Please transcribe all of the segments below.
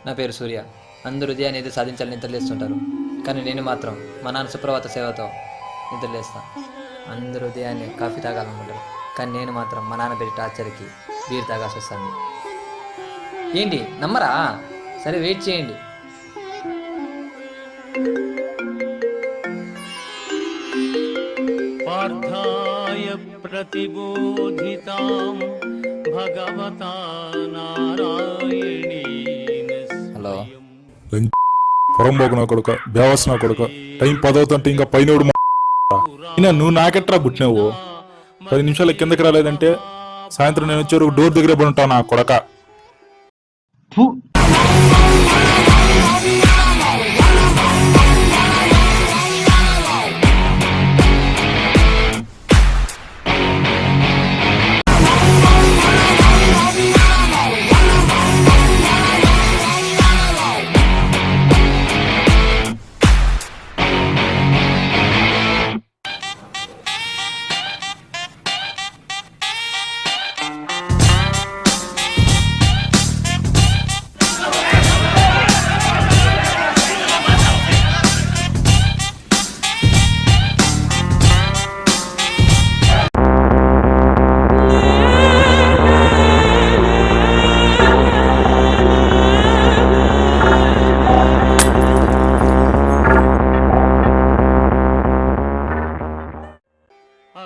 నా పేరు సూర్య. అందరూ ఉదయాన్ని ఏదో సాధించాలని నిద్రలేస్తుంటారు, కానీ నేను మాత్రం మా నాన్న సుప్రభాత సేవతో నిద్రలేస్తాను. అందరూ ఉదయాన్నే కాఫీ తాగాలనుకుంటారు, కానీ నేను మాత్రం మా నాన్న పెట్టి టార్చర్కి బీర్ తాగాల్సి వస్తాను. ఏంటి నమ్మరా? సరే వెయిట్ చేయండి. పార్థాయ ప్రతిబోధితాం భగవతా నారాయణేన. హలో, పొరంబోకు నా కొడుక, బేవస్ నా కొడుక, టైం 10 అవుతుంటే ఇంకా పైనోడు నువ్వు నాకెట్రా పుట్టినావు? 10 నిమిషాలు కిందకి రాలేదంటే సాయంత్రం నేను వచ్చే డోర్ దగ్గర పడి ఉంటావు నా కొడక.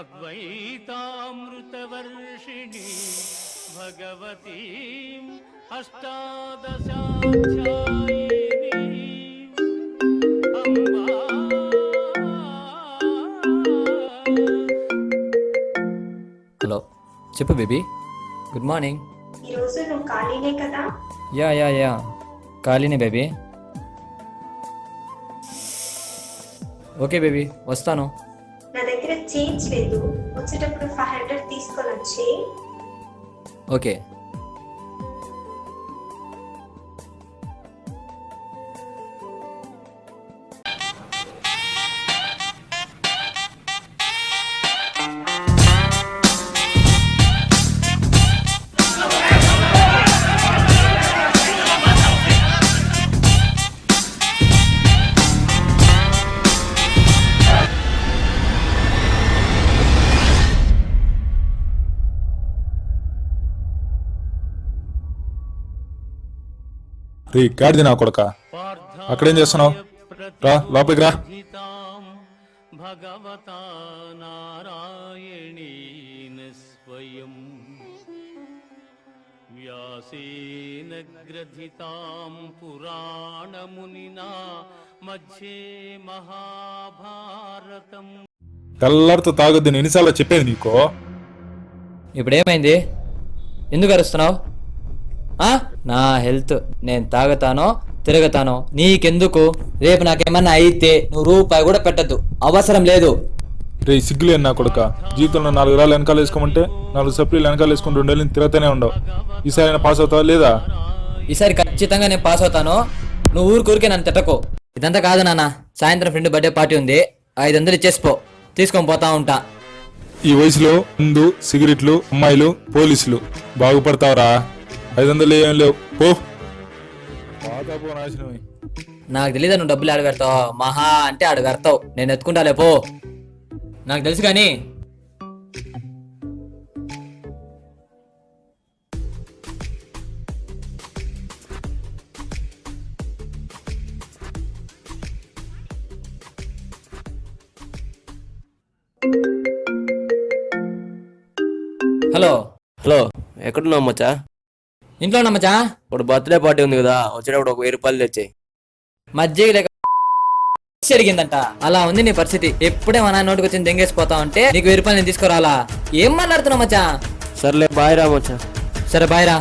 అద్వైతామృతవర్షిణి భగవతీం అష్టాదశాధ్యాయిని అంబా. హలో, చెప్పు బేబీ. Good morning. ఈరోజు నువ్వు ఖాళీనే కదా? యా ఖాళీనే బేబీ. ఓకే బేబీ, వస్తాను. నా దగ్గర చేంజ్ లేదు, వచ్చేటప్పుడు 500 తీసుకొని వచ్చి. ఓకే. రే గాడిది నా కొడక, అక్కడేం చేస్తున్నావు? రా లోపలికి రా. భగవతా నారాయణేన స్వయం వ్యాసేన గ్రథితాం పురాణమునినా మధ్యే మహాభారతం. తెల్లారితో తాగొద్దని ఎన్నిసార్లు చెప్పేది నీకో? ఇప్పుడేమైంది? ఎందుకు అరుస్తున్నావు? నా హెల్త్, నేను తాగుతానో తిరగతానో నీకెందుకు? రేపు నాకేమన్నా అయితే నువ్వు రూపాయి కూడా పెట్టద్దు, అవసరం లేదు. రే సిగ్గులేని నా కొడుక, జీవితంలో 4 రాళ్ళు వెనకాల వేసుకోమంటే 4 సప్లీలు వెనకాల వేసుకుని 2 ఏళ్ళని తిరుగుతూనే ఉండవు. ఈసారి అయినా పాస్ అవుతావా లేదా? ఈసారి ఖచ్చితంగా నేను పాస్ అవుతాను. నువ్వు ఊరికే నన్ను తిట్టకు. ఇదంతా కాదు నాన్న, సాయంత్రం ఫ్రెండ్ బర్త్డే పార్టీ ఉంది, 500 ఇచ్చేసిపో, తీసుకొని పోతా ఉంటా. ఈ వయసులో ముందు సిగరెట్లు, అమ్మాయిలు, పోలీసులు. బాగుపడతావరా? 500 ఏం లేవు, పో. నాశనమై నాకు తెలీదా నువ్వు డబ్బులు ఆడ పెడతావు? మహా అంటే ఆడ పెడతావు, నేను ఎత్తుకుంటాలే పో. నాకు తెలుసు కానీ. హలో హలో, ఎక్కడున్నావు మచ్చా? ఇంట్లో నమ్మచా? ఇప్పుడు బర్త్డే పార్టీ ఉంది కదా, వచ్చేటప్పుడు ఒక 1000 రూపాయలు తెచ్చాయి. మజ్జిగ లేక అడిగిందంట. అలా ఉంది నీ పరిస్థితి. ఎప్పుడే మా నాన్న నోటికి వచ్చింది దెంగేసిపోతా ఉంటే నీకు 1000 రూపాయలు నేను తీసుకురాలా? ఏం మాట్లాడుతున్నావు మచ్చా? సర్లే, బాయ్ రా మచ్చా. సరే బాయ్ రా.